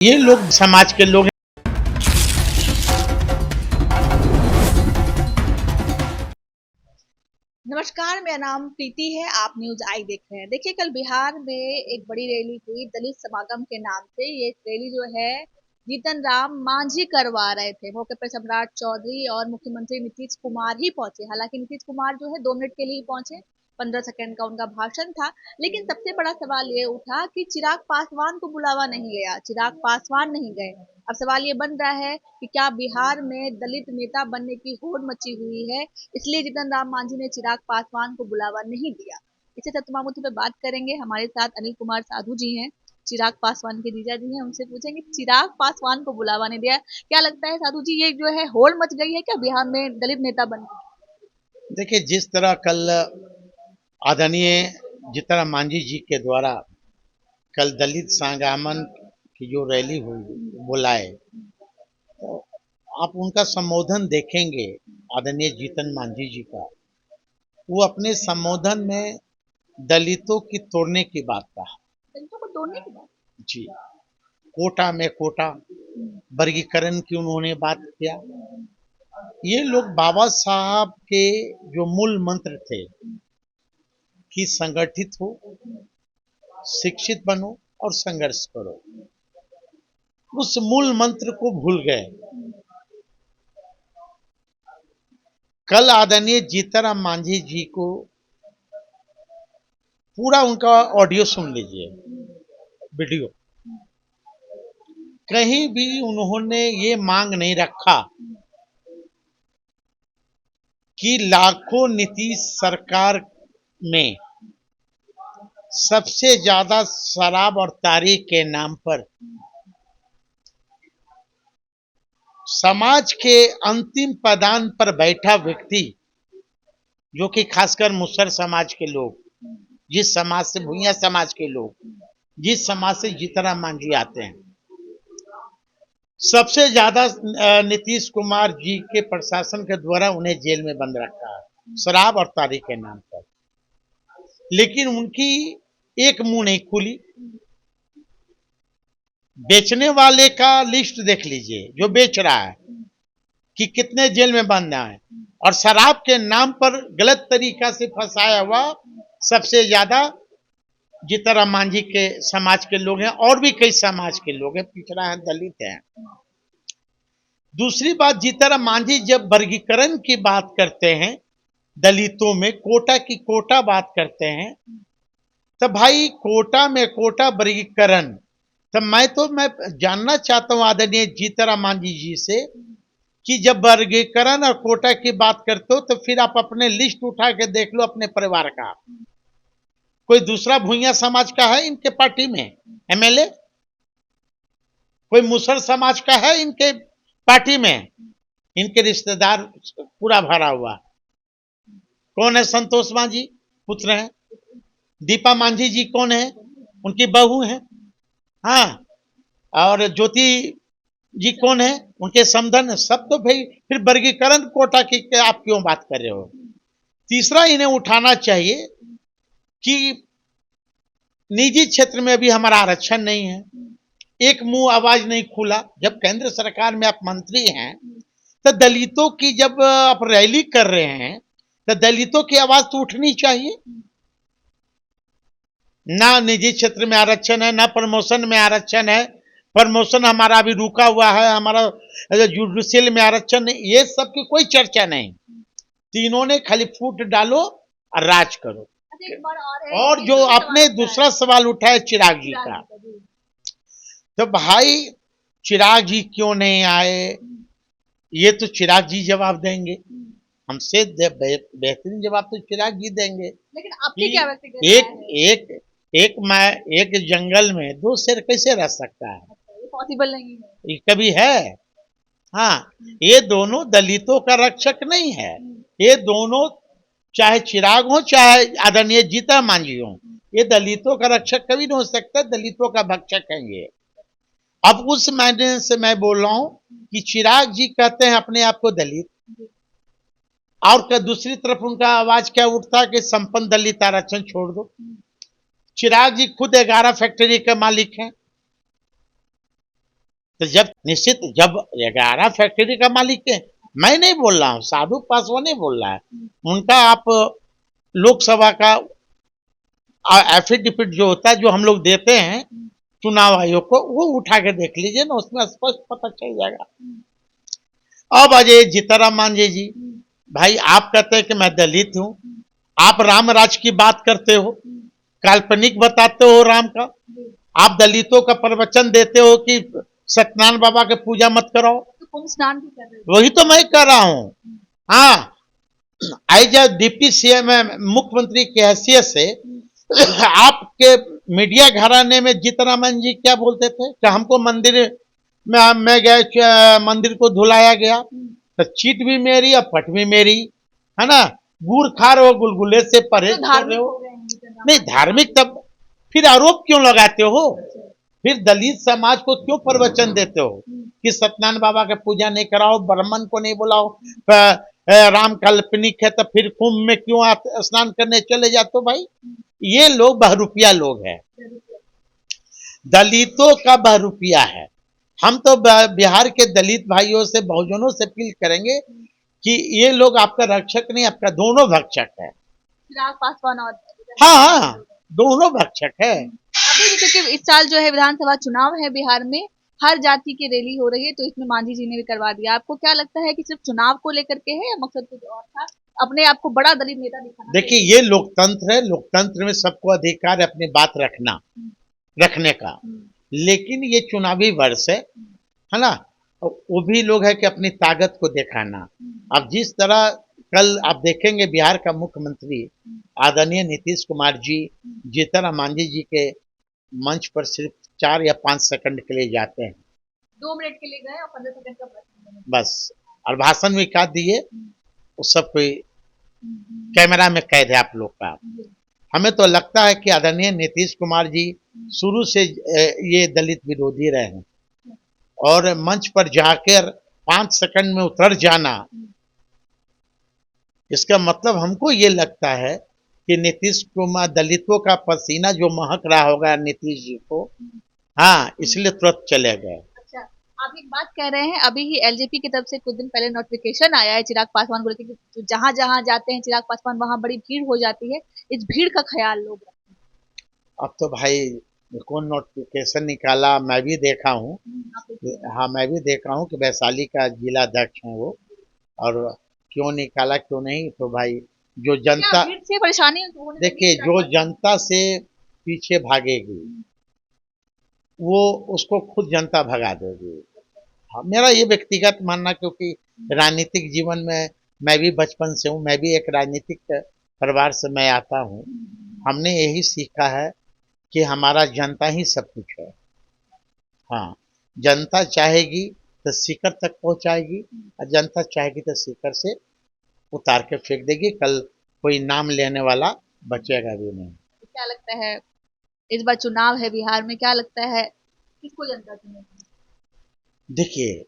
ये लोग समाज के लोग हैं। नमस्कार, मेरा नाम प्रीति है। आप न्यूज आई देख रहे हैं। देखिए, कल बिहार में एक बड़ी रैली हुई दलित समागम के नाम से। ये रैली जो है जीतन राम मांझी करवा रहे थे। मौके पर सम्राट चौधरी और मुख्यमंत्री नीतीश कुमार ही पहुंचे। हालांकि नीतीश कुमार जो है 2 मिनट के लिए ही पहुंचे, 15 सेकंड का उनका भाषण था। लेकिन सबसे बड़ा सवाल ये उठा कि चिराग पासवान को बुलावा नहीं गया, चिराग पासवान नहीं गए। अब सवाल ये बन रहा है कि क्या बिहार में दलित नेता बनने की होड़ मची हुई है, इसलिए जीतन राम मांझी ने चिराग पासवान को बुलावा नहीं दिया। इसे तमाम मुद्दों पे बात करेंगे। हमारे साथ अनिल कुमार साधु जी हैं, चिराग पासवान के जीजा जी हैं। उनसे पूछेंगे चिराग पासवान को बुलावा नहीं दिया, क्या लगता है साधु जी, ये जो है होड़ मच गई है क्या बिहार में दलित नेता बनने देखिए, जिस तरह कल आदरणीय जीतन राम मांझी जी के द्वारा कल दलित संगमन की जो रैली हुई बुलाए, तो आप उनका संबोधन देखेंगे आदरणीय जीतन मांझी जी का। वो अपने संबोधन में दलितों की तोड़ने की बात कहा। दलितों को तोड़ने की बात? जी, कोटा में कोटा वर्गीकरण की उन्होंने बात किया। ये लोग बाबा साहब के जो मूल मंत्र थे कि संगठित हो, शिक्षित बनो और संघर्ष करो, उस मूल मंत्र को भूल गए। कल आदरणीय जीतन राम मांझी जी को पूरा उनका ऑडियो सुन लीजिए, वीडियो। कहीं भी उन्होंने ये मांग नहीं रखा कि लाखों नीतीश सरकार में सबसे ज्यादा शराब और तारीख के नाम पर समाज के अंतिम पदान पर बैठा व्यक्ति, जो कि खासकर मुसहर समाज के लोग, जिस समाज से भूइया समाज के लोग, जिस समाज से जीतन राम मांझी आते हैं, सबसे ज्यादा नीतीश कुमार जी के प्रशासन के द्वारा उन्हें जेल में बंद रखा है शराब और तारीख के नाम पर। लेकिन उनकी एक मुंह नहीं खुली। बेचने वाले का लिस्ट देख लीजिए, जो बेच रहा है कि कितने जेल में बंद है, और शराब के नाम पर गलत तरीका से फंसाया हुआ सबसे ज्यादा जीतन राम मांझी के समाज के लोग हैं, और भी कई समाज के लोग हैं, पिछड़ा है, दलित हैं। दूसरी बात, जीतन राम मांझी जब वर्गीकरण की बात करते हैं, दलितों में कोटा की कोटा बात करते हैं, तो भाई कोटा में कोटा वर्गीकरण, तो मैं जानना चाहता हूं आदरणीय जीतन राम मांझी जी से कि जब वर्गीकरण और कोटा की बात करते हो तो फिर आप अपने लिस्ट उठा के देख लो अपने परिवार का। कोई दूसरा भूइया समाज का है इनके पार्टी में एमएलए? कोई मुसहर समाज का है इनके पार्टी में? इनके रिश्तेदार पूरा भरा हुआ। कौन है? संतोष मांझी पुत्र हैं। दीपा मांझी जी कौन है? उनकी बहू है। हाँ, और ज्योति जी कौन है? उनके समधन। सब तो भाई फिर वर्गीकरण कोटा की आप क्यों बात कर रहे हो? तीसरा, इन्हें उठाना चाहिए कि निजी क्षेत्र में अभी हमारा आरक्षण नहीं है। एक मुंह आवाज नहीं खुला। जब केंद्र सरकार में आप मंत्री हैं, तो दलितों की जब आप रैली कर रहे हैं, तो दलितों की आवाज तो उठनी चाहिए। ना निजी क्षेत्र में आरक्षण है, ना प्रमोशन में आरक्षण है। प्रमोशन हमारा अभी रुका हुआ है, हमारा जुडिशियल में आरक्षण नहीं, ये सब की कोई चर्चा नहीं। तीनों ने खाली फूट डालो और राज करो। और जो आपने दूसरा सवाल उठाया चिराग जी का, तो भाई चिराग जी क्यों नहीं आए, ये तो चिराग जी जवाब देंगे। हमसे बेहतरीन जवाब तो चिराग जी देंगे। लेकिन आपकी क्या व्यक्तिगत एक जंगल में दो शेर कैसे रह सकता है? पॉसिबल नहीं है, ये कभी है? हाँ, ये दोनों दलितों का रक्षक नहीं है। ये दोनों, चाहे चिराग हो चाहे आदरणीय जीतन मांझी हो, ये दलितों का रक्षक कभी नहीं हो सकता। दलितों का भक्षक है ये। अब उस मायने से मैं बोल रहा हूं कि चिराग जी कहते हैं अपने आप को दलित, और दूसरी तरफ उनका आवाज क्या उठता है कि संपन्न दलित आरक्षण छोड़ दो। चिराग जी खुद 11 फैक्ट्री के मालिक हैं। तो जब निश्चित जब 11 फैक्ट्री का मालिक है, मैं नहीं बोल रहा हूँ, साधु पासवान नहीं बोल रहा है, उनका आप लोकसभा का एफिडेविट जो होता है जो हम लोग देते हैं चुनाव आयोग को, वो उठा के देख लीजिए ना, उसमें स्पष्ट पता चल जाएगा। अब अजय जीतनराम मांझी जी, भाई आप कहते हैं कि मैं दलित हूं, आप राम राज की बात करते हो, काल्पनिक बताते हो राम का, आप दलितों का प्रवचन देते हो कि सत्यनारायण बाबा के पूजा मत कराओ, तो कुंभ स्नान भी कर रहे हो। वही तो मैं कर रहा हूं। हाँ, एज ए डिप्टी सीएम मुख्यमंत्री की हैसियत से आपके मीडिया घराने में जीतनराम जी क्या बोलते थे कि हमको मंदिर में गए, मंदिर को धुलाया गया, तो चीट भी मेरी और पट भी मेरी, है ना, गुड़ खा रहे हो, गुलगुले से परहेज तो कर धार्मिक रहे हो। हो गए हैं जीतनराम नहीं मांझी। धार्मिक, तब फिर आरोप क्यों लगाते हो, फिर दलित समाज को क्यों प्रवचन देते हो कि सत्यनारायण बाबा के पूजा नहीं कराओ, ब्राह्मण को नहीं बुलाओ, राम काल्पनिक है, तो फिर कुंभ में क्यों स्नान करने चले जाते हो भाई। ये लोग बहरूपिया लोग हैं, दलितों का बहरूपिया है। हम तो बिहार के दलित भाइयों से, बहुजनों से अपील करेंगे कि ये लोग आपका रक्षक नहीं, आपका दोनों भक्षक है। चिराग पासवान और हाँ हाँ, दोनों भक्षक है। अभी क्योंकि इस साल जो है विधानसभा चुनाव है बिहार में, हर जाति की रैली हो रही है, तो इसमें मांझी जी ने भी करवा दिया। आपको क्या लगता है कि सिर्फ चुनाव को लेकर के है या मकसद कुछ और था, अपने आप को बड़ा दलित नेता दिखाना? देखिए ये लोकतंत्र है, लोकतंत्र में सबको अधिकार है अपनी बात रखने का, लेकिन ये चुनावी वर्ष है ना, वो भी लोग है कि अपनी ताकत को दिखाना। अब जिस तरह कल आप देखेंगे बिहार का मुख्यमंत्री आदरणीय नीतीश कुमार जी जीतनराम मांझी जी के मंच पर सिर्फ 4 या 5 सेकंड के लिए जाते हैं, 2 मिनट के लिए गए और 15 सेकंड का भाषण बस, और भाषण भी क्या दिए, वो सब कोई कैमरा में कैद है आप लोग का। हमें तो लगता है कि आदरणीय नीतीश कुमार जी शुरू से ये दलित विरोधी रहे हैं, और मंच पर जाकर 5 सेकंड में उतर जाना, इसका मतलब हमको ये लगता है कि नीतीश कुमार, दलितों का पसीना जो महक रहा होगा नीतीश जी को, हाँ, इसलिए तुरंत चले गए। अच्छा, आप एक बात कह रहे हैं, अभी ही एलजेपी की तरफ से कुछ दिन पहले नोटिफिकेशन आया है चिराग पासवान को लेकर कि जहां जहां जाते हैं चिराग पासवान वहां बड़ी भीड़ हो जाती है, इस भीड़ का ख्याल लोग रखें। अब तो भाई कौन नोटिफिकेशन निकाला, मैं भी देखा हूँ, आप देखिए। हाँ मैं भी देखा हूँ कि वैशाली का जिला अध्यक्ष है वो, और क्यों निकाला क्यों नहीं, तो भाई जो क्या जनता, भीड़ से परेशानी होने लगी देखिए है चिराग जो पासवान? जनता से पीछे भागेगी वो उसको खुद जनता भगा देगी। हाँ, मेरा ये व्यक्तिगत मानना, क्योंकि राजनीतिक जीवन में मैं भी बचपन से हूँ, मैं भी एक राजनीतिक परिवार से मैं आता हूँ, हमने यही सीखा है कि हमारा जनता ही सब कुछ है। हाँ, जनता चाहेगी तो शिखर तक पहुंचाएगी, और जनता चाहेगी तो शिखर से उतार के फेंक देगी, कल कोई नाम लेने वाला बचेगा भी नहीं। तो क्या लगता है, इस बार चुनाव है बिहार में, क्या लगता है किसको जनता चुनेगी? देखिए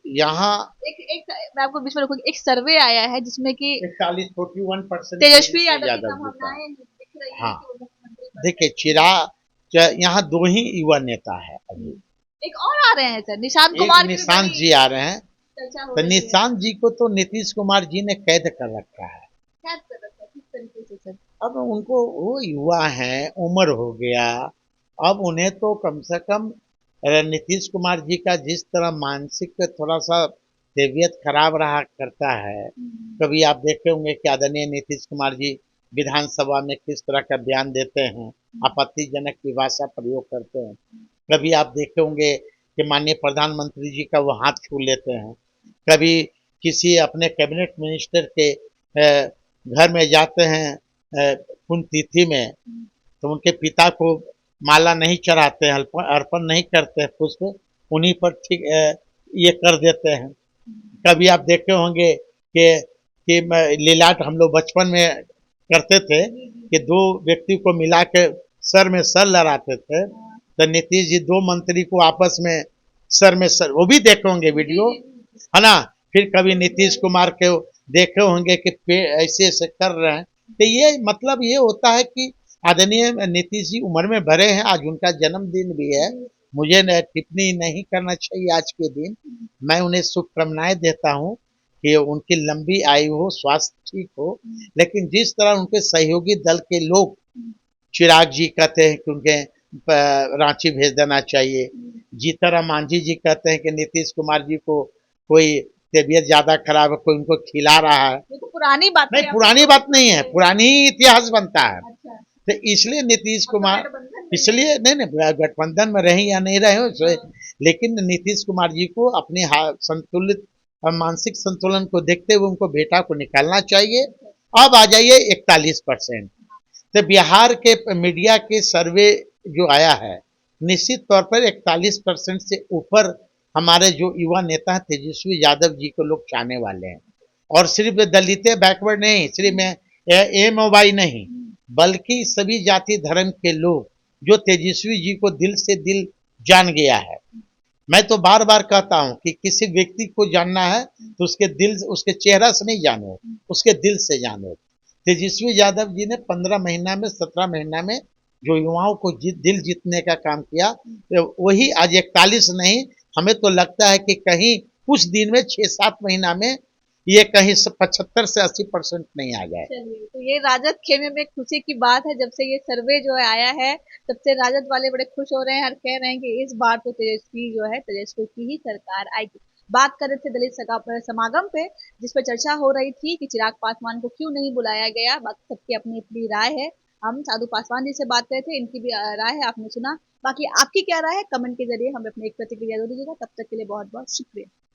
यहाँ एक एक मैं आपको बीच में रोकूंगी, एक सर्वे आया है जिसमें कि 41% तेजस्वी यादव की यादव जी का। संभावनाएं दिख रही है हाँ, कि वो मुख्यमंत्री बन देखिए यहाँ 2 ही युवा नेता है अभी, सकते हैं। एक और आ रहे हैं सर, निशांत एक कुमार की भी निशांत बड़ी जी आ रहे हैं, चर्चा हो तो रही है। निशांत जी को तो नीतीश कुमार जी ने कैद कर रखा है। क्या कर रखा है, किस तरीके से सर? अब उनको, वो युवा हैं, उम्र हो गया, अब उन्हें तो कम से कम नीतीश कुमार जी का जिस तरह मानसिक थोड़ा सा तबीयत खराब रहा करता है, कभी आप देखे होंगे कि आदरणीय नीतीश कुमार जी विधानसभा में किस तरह का बयान देते हैं, आपत्तिजनक की भाषा प्रयोग करते हैं, कभी आप देखे होंगे कि माननीय प्रधानमंत्री जी का वो हाथ छू लेते हैं, कभी किसी अपने कैबिनेट मिनिस्टर के घर में जाते हैं पुण्यतिथि में, तो उनके पिता को माला नहीं चढ़ाते हैं, अर्पण नहीं करते हैं पुष्प, उन्हीं पर ठीक ये कर देते हैं। कभी आप देखे होंगे कि लीलाट हम लोग बचपन में करते थे कि 2 व्यक्ति को मिला के सर में सर लड़ाते थे, तो नीतीश जी 2 मंत्री को आपस में सर में सर, वो भी देखे होंगे वीडियो, है ना। फिर कभी नीतीश कुमार के देखे होंगे कि ऐसे ऐसे कर रहे हैं, तो ये मतलब ये होता है कि आदरणीय नीतीश जी उम्र में बड़े हैं, आज उनका जन्मदिन भी है, मुझे टिप्पणी नहीं करना चाहिए आज के दिन। मैं उन्हें शुभकामनाएं देता हूँ कि उनकी लंबी आयु हो, स्वास्थ्य ठीक हो। लेकिन जिस तरह उनके सहयोगी दल के लोग, चिराग जी कहते हैं कि उनके रांची भेज देना चाहिए, जीतनराम मांझी जी कहते हैं कि नीतीश कुमार जी को कोई तबीयत ज्यादा खराब है, कोई उनको खिला रहा है। ये तो पुरानी बात नहीं, है, पुरानी बात नहीं है, पुरानी ही इतिहास बनता है। अच्छा। तो इसलिए नीतीश अब तो कुमार, गठबंधन में इसलिए नहीं नहीं, गठबंधन में रहे या नहीं रहे हो, लेकिन नीतीश कुमार जी को अपने संतुलित मानसिक संतुलन को देखते हुए उनको बेटा को निकालना चाहिए। अब आ जाइए 41%। तो बिहार के मीडिया के सर्वे जो आया है, निश्चित तौर पर 41% से ऊपर हमारे जो युवा नेता हैं तेजस्वी यादव जी को लोग चाहने वाले हैं। और सिर्फ दलित बैकवर्ड नहीं, सिर्फ एम ओ वाई नहीं, बल्कि सभी जाति धर्म के लोग जो तेजस्वी जी को दिल से दिल जान गया है। मैं तो बार बार कहता हूं कि किसी व्यक्ति को जानना है तो उसके दिल, उसके चेहरा से नहीं जानो, उसके दिल से जानो। तेजस्वी यादव जी ने 15 महीना में, 17 महीना में जो युवाओं को दिल जीतने का काम किया, तो वही आज 41 नहीं, हमें तो लगता है कि कहीं कुछ दिन में, 6-7 महीना में ये कहीं 75 से 80% नहीं आ जाए। चलिए, तो ये राजद खेमे में खुशी की बात है। जब से ये सर्वे जो है आया है, तब से राजद वाले बड़े खुश हो रहे हैं और कह रहे हैं कि इस बार तो तेजस्वी जो है, तेजस्वी की ही सरकार आएगी। बात कर रहे थे दलित समागम पे, जिस पे चर्चा हो रही थी कि चिराग पासवान को क्यों नहीं बुलाया गया। बाकी सबकी अपनी अपनी राय है। हम साधु पासवान जी से बात करे थे, इनकी भी राय है, आपने सुना। बाकी आपकी क्या राय है, कमेंट के जरिए हमें अपनी एक प्रतिक्रिया जरूर दीजिएगा। तब तक के लिए बहुत बहुत शुक्रिया।